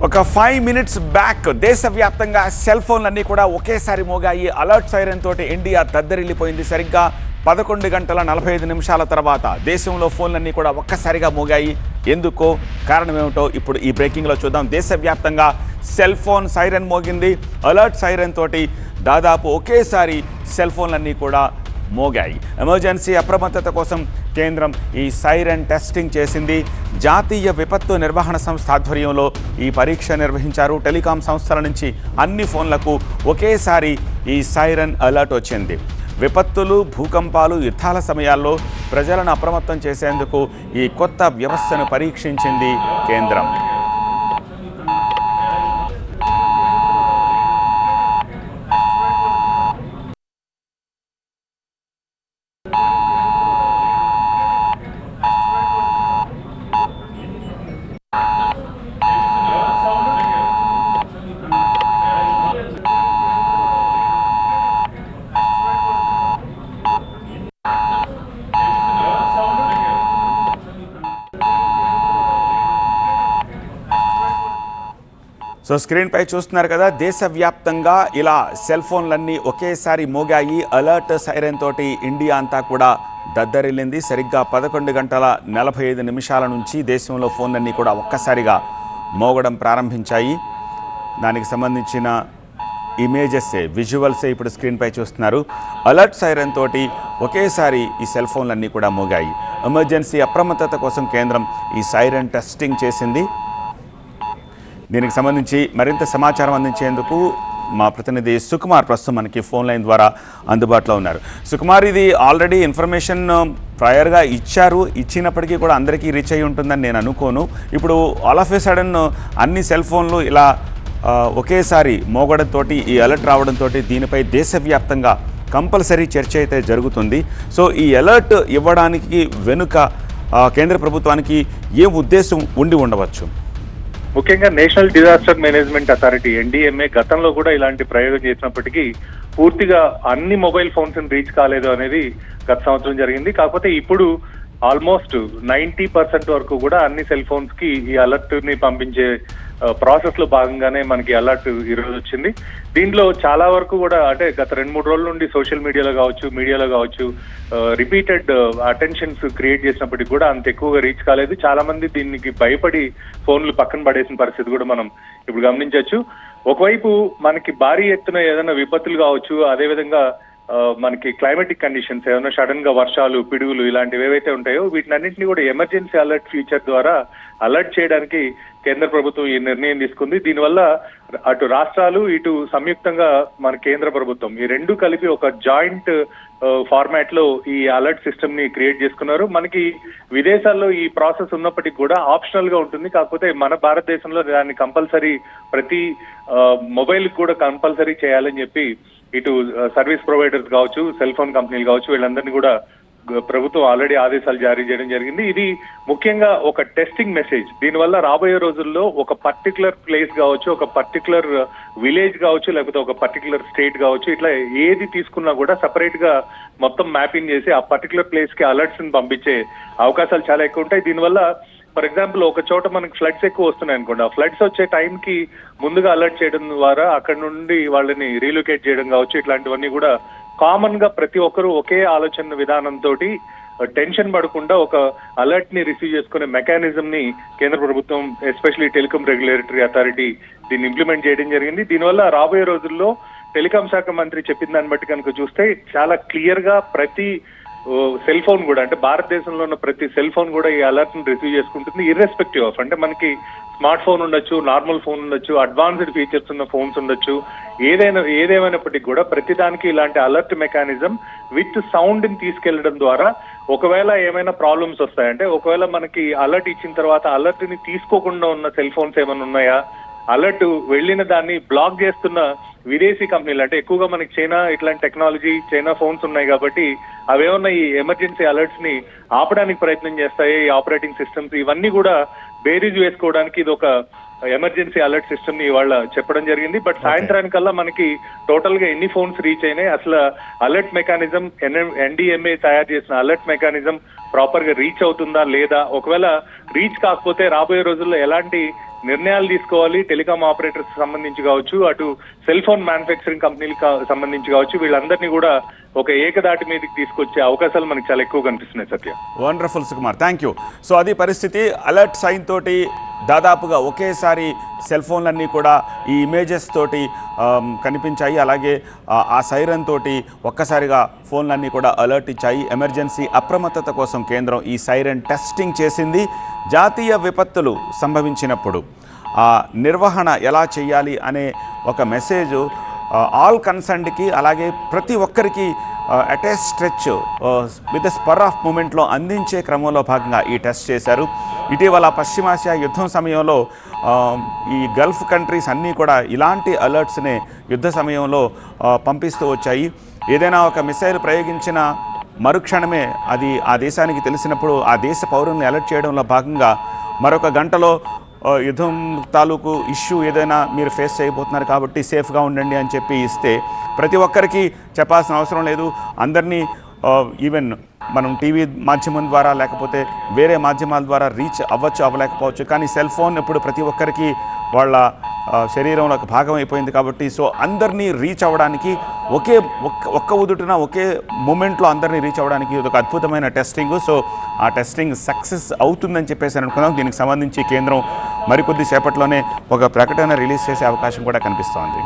ఒక 5 minutes back దేశవ్యాప్తంగా cell ఫోన్లన్నీ కూడా ఒకేసారి మోగాయి. అలర్ట్ సైరన్ తోటి ఇండియా దద్దరిల్లిపోయింది. సరిగ్గా 11 గంటల 45 నిమిషాల తర్వాత దేశంలో ఫోన్లన్నీ కూడా ఒక్కసారిగా మోగాయి. ఎందుకో కారణం ఏమిటో ఇప్పుడు ఈ బ్రేకింగ్లో చూద్దాం. దేశవ్యాప్తంగా సెల్ ఫోన్ సైరన్ మోగింది. అలర్ట్ సైరన్ తోటి దాదాపు ఒకేసారి సెల్ ఫోన్లన్నీ కూడా మోగాయి. ఎమర్జెన్సీ అప్రమత్తత కోసం కేంద్రం ఈ సైరన్ టెస్టింగ్ చేసింది. జాతీయ విపత్తు నిర్వహణ సంస్థ ఆధ్వర్యంలో ఈ పరీక్ష నిర్వహించారు. టెలికాం సంస్థల నుంచి అన్ని ఫోన్లకు ఒకేసారి ఈ సైరన్ అలర్ట్ వచ్చింది. విపత్తులు, భూకంపాలు, యుద్ధాల సమయాల్లో ప్రజలను అప్రమత్తం చేసేందుకు ఈ కొత్త వ్యవస్థను పరీక్షించింది కేంద్రం. సో స్క్రీన్ పై చూస్తున్నారు కదా, దేశవ్యాప్తంగా ఇలా సెల్ ఫోన్లన్నీ ఒకేసారి మోగాయి. అలర్ట్ సైరన్ తోటి ఇండియా అంతా కూడా దద్దరిల్లింది. సరిగ్గా 11 గంటల 45 నిమిషాల నుంచి దేశంలో ఫోన్లన్నీ కూడా ఒక్కసారిగా మోగడం ప్రారంభించాయి. దానికి సంబంధించిన ఇమేజెస్సే, విజువల్సే ఇప్పుడు స్క్రీన్ పై చూస్తున్నారు. అలర్ట్ సైరన్ తోటి ఒకేసారి ఈ సెల్ ఫోన్లన్నీ కూడా మోగాయి. ఎమర్జెన్సీ అప్రమత్తత కోసం కేంద్రం ఈ సైరన్ టెస్టింగ్ చేసింది. దీనికి సంబంధించి మరింత సమాచారం అందించేందుకు మా ప్రతినిధి సుకుమార్ ప్రస్తుతం మనకి ఫోన్ లైన్ ద్వారా అందుబాటులో ఉన్నారు. సుకుమార్, ఇది ఆల్రెడీ ఇన్ఫర్మేషన్ ప్రయర్గా ఇచ్చినప్పటికీ కూడా అందరికీ రీచ్ అయి ఉంటుందని నేను అనుకోను. ఇప్పుడు ఆల్ ఆఫ్ ఏ సడన్ అన్ని సెల్ ఫోన్లు ఇలా ఒకేసారి మోగడంతో, ఈ అలర్ట్ రావడంతో దీనిపై దేశవ్యాప్తంగా కంపల్సరీ చర్చ అయితే జరుగుతుంది. సో ఈ అలర్ట్ ఇవ్వడానికి వెనుక కేంద్ర ప్రభుత్వానికి ఏ ఉద్దేశం ఉండి ఉండవచ్చు? ముఖ్యంగా national disaster management authority NDMA గతంలో కూడా ఇలాంటి ప్రయోగం చేసినప్పటికీ పూర్తిగా అన్ని మొబైల్ ఫోన్స్ రీచ్ కాలేదు అనేది గత సంవత్సరం జరిగింది. కాకపోతే ఇప్పుడు ఆల్మోస్ట్ 90% వరకు కూడా అన్ని సెల్ ఫోన్స్ కి ఈ అలర్ట్ ని పంపించే ప్రాసెస్ లో భాగంగానే మనకి అలర్ట్ ఈరోజు వచ్చింది. దీంట్లో చాలా వరకు కూడా అంటే గత 2-3 రోజుల నుండి సోషల్ మీడియాలో కావచ్చు రిపీటెడ్ అటెన్షన్స్ క్రియేట్ చేసినప్పటికీ కూడా అంత ఎక్కువగా రీచ్ కాలేదు. చాలా మంది దీనికి భయపడి ఫోన్లు పక్కన పడేసిన పరిస్థితి కూడా మనం ఇప్పుడు గమనించవచ్చు. ఒకవైపు మనకి భారీ ఎత్తున ఏదైనా విపత్తులు కావచ్చు, అదేవిధంగా మనకి క్లైమేటిక్ కండిషన్స్ ఏదైనా సడన్ గా వర్షాలు, పిడుగులు ఇలాంటివి ఏవైతే ఉంటాయో వీటినన్నింటినీ కూడా ఎమర్జెన్సీ అలర్ట్ ఫీచర్ ద్వారా అలర్ట్ చేయడానికి కేంద్ర ప్రభుత్వం ఈ నిర్ణయం తీసుకుంది. దీనివల్ల అటు రాష్ట్రాలు, ఇటు సంయుక్తంగా మన కేంద్ర ప్రభుత్వం ఈ రెండు కలిపి ఒక జాయింట్ ఫార్మాట్ లో ఈ అలర్ట్ సిస్టమ్ ని క్రియేట్ చేసుకున్నారు. మనకి విదేశాల్లో ఈ ప్రాసెస్ ఉన్నప్పటికీ కూడా ఆప్షనల్ గా ఉంటుంది. కాకపోతే మన భారతదేశంలో దాన్ని కంపల్సరీ ప్రతి మొబైల్ కూడా కంపల్సరీ చేయాలని చెప్పి ఇటు సర్వీస్ ప్రొవైడర్స్ కావచ్చు, సెల్ ఫోన్ కంపెనీలు కావచ్చు, వీళ్ళందరినీ కూడా ప్రభుత్వం ఆల్రెడీ ఆదేశాలు జారీ చేయడం జరిగింది. ఇది ముఖ్యంగా ఒక టెస్టింగ్ మెసేజ్. దీనివల్ల రాబోయే రోజుల్లో ఒక పర్టికులర్ ప్లేస్ కావచ్చు, ఒక పర్టికులర్ విలేజ్ కావచ్చు, లేకపోతే ఒక పర్టికులర్ స్టేట్ కావచ్చు, ఇట్లా ఏది తీసుకున్నా కూడా సపరేట్ గా మొత్తం మ్యాపింగ్ చేసి ఆ పర్టికులర్ ప్లేస్ కి అలర్ట్స్ ని పంపించే అవకాశాలు చాలా ఎక్కువ ఉంటాయి. దీనివల్ల ఫర్ ఎగ్జాంపుల్ ఒక చోట మనకి ఫ్లడ్స్ ఎక్కువ వస్తున్నాయి అనుకోండి, ఆ ఫ్లడ్స్ వచ్చే టైంకి ముందుగా అలర్ట్ చేయడం ద్వారా అక్కడ నుండి వాళ్ళని రీలొకేట్ చేయడం కావచ్చు, ఇట్లాంటివన్నీ కూడా కామన్ గా ప్రతి ఒక్కరూ ఒకే ఆలోచన విధానంతో టెన్షన్ పడకుండా ఒక అలర్ట్ ని రిసీవ్ చేసుకునే మెకానిజం ని కేంద్ర ప్రభుత్వం ఎస్పెషల్లీ టెలికాం రెగ్యులేటరీ అథారిటీ దీన్ని ఇంప్లిమెంట్ చేయడం జరిగింది. దీనివల్ల రాబోయే రోజుల్లో టెలికాం శాఖ మంత్రి చెప్పిన దాన్ని బట్టి కనుక చూస్తే చాలా క్లియర్ గా ప్రతి సెల్ ఫోన్ కూడా, అంటే భారతదేశంలో ఉన్న ప్రతి సెల్ ఫోన్ కూడా ఈ అలర్ట్ ని రిసీవ్ చేసుకుంటుంది. ఇర్రెస్పెక్టివ్ ఆఫ్, అంటే మనకి స్మార్ట్ ఫోన్ ఉండొచ్చు, నార్మల్ ఫోన్ ఉండొచ్చు, అడ్వాన్స్డ్ ఫీచర్స్ ఉన్న ఫోన్స్ ఉండొచ్చు, ఏదేమైనప్పటికీ కూడా ప్రతి దానికి ఇలాంటి అలర్ట్ మెకానిజం విత్ సౌండ్ ని తీసుకెళ్లడం ద్వారా ఒకవేళ ఏమైనా ప్రాబ్లమ్స్ వస్తాయంటే, ఒకవేళ మనకి అలర్ట్ ఇచ్చిన తర్వాత అలర్ట్ ని తీసుకోకుండా ఉన్న సెల్ ఫోన్స్ ఏమైనా ఉన్నాయా, అలర్ట్ వెళ్ళిన దాన్ని బ్లాక్ చేస్తున్న విదేశీ కంపెనీలు, అంటే ఎక్కువగా మనకి చైనా ఇట్లాంటి టెక్నాలజీ, చైనా ఫోన్స్ ఉన్నాయి కాబట్టి అవేమన్నా ఈ ఎమర్జెన్సీ అలర్ట్స్ ని ఆపడానికి ప్రయత్నం చేస్తాయి. ఈ ఆపరేటింగ్ సిస్టమ్స్ ఇవన్నీ కూడా బేరీజ్ వేసుకోవడానికి ఇది ఒక ఎమర్జెన్సీ అలర్ట్ సిస్టమ్ ని ఇవాళ చెప్పడం జరిగింది. బట్ సాయంత్రానికల్లా మనకి టోటల్ గా ఎన్ని ఫోన్స్ రీచ్ అయినాయి, అసలు అలర్ట్ మెకానిజం ఎన్డీఎంఏ తయారు చేసిన అలర్ట్ మెకానిజం ప్రాపర్ గా రీచ్ అవుతుందా లేదా, ఒకవేళ రీచ్ కాకపోతే రాబోయే రోజుల్లో ఎలాంటి నిర్ణయాలు తీసుకోవాలి, టెలికాం ఆపరేటర్స్ సంబంధించి కావచ్చు, అటు సెల్ ఫోన్ మ్యానుఫ్యాక్చరింగ్ కంపెనీలకు సంబంధించి కావచ్చు, వీళ్ళందరినీ కూడా ఒక ఏకదాటి మీదకి తీసుకొచ్చే అవకాశాలు మనకి చాలా ఎక్కువ కనిపిస్తున్నాయి Satya. Wonderful Sukumar, thank you. So అది పరిస్థితి. అలర్ట్ సైన్ తోటి దాదాపుగా ఒకేసారి సెల్ ఫోన్లన్నీ కూడా ఈ ఇమేజెస్ తోటి కనిపించాయి. అలాగే ఆ సైరన్ తోటి ఒక్కసారిగా ఫోన్లన్నీ కూడా అలర్ట్ ఇచ్చాయి. ఎమర్జెన్సీ అప్రమత్తత కోసం కేంద్రం ఈ సైరన్ టెస్టింగ్ చేసింది. జాతీయ విపత్తులు సంభవించినప్పుడు నిర్వహణ ఎలా చేయాలి అనే ఒక మెసేజ్ ఆల్ కన్సర్న్డ్కి, అలాగే ప్రతి ఒక్కరికి at a stretch with spur of మూమెంట్లో అందించే క్రమంలో భాగంగా ఈ టెస్ట్ చేశారు. ఇటీవల పశ్చిమాసియా యుద్ధం సమయంలో ఈ గల్ఫ్ కంట్రీస్ అన్నీ కూడా ఇలాంటి అలర్ట్స్ని యుద్ధ సమయంలో పంపిస్తూ వచ్చాయి. ఏదైనా ఒక మిసైల్ ప్రయోగించిన మరుక్షణమే అది ఆ దేశానికి తెలిసినప్పుడు ఆ దేశ పౌరుల్ని అలర్ట్ చేయడంలో భాగంగా మరొక గంటలో యుద్ధం తాలూకు ఇష్యూ ఏదైనా మీరు ఫేస్ చేయబోతున్నారు కాబట్టి సేఫ్గా ఉండండి అని చెప్పి ఇస్తే ప్రతి ఒక్కరికి చెప్పాల్సిన అవసరం లేదు. అందరినీ ఈవెన్ మనం టీవీ మాధ్యమం ద్వారా లేకపోతే వేరే మాధ్యమాల ద్వారా రీచ్ అవ్వలేకపోవచ్చు. కానీ సెల్ ఫోన్ ఇప్పుడు ప్రతి ఒక్కరికి వాళ్ళ శరీరంలో ఒక భాగం అయిపోయింది కాబట్టి సో అందరినీ రీచ్ అవ్వడానికి ఒక్క ఉదుటిన ఒకే మూమెంట్లో అందరినీ రీచ్ అవ్వడానికి ఇది ఒక అద్భుతమైన టెస్టింగ్. సో ఆ టెస్టింగ్ సక్సెస్ అవుతుందని చెప్పేసి అనుకున్నాం. దీనికి సంబంధించి కేంద్రం మరికొద్ది సేపట్లోనే ఒక ప్రకటన రిలీజ్ చేసే అవకాశం కూడా కనిపిస్తోంది.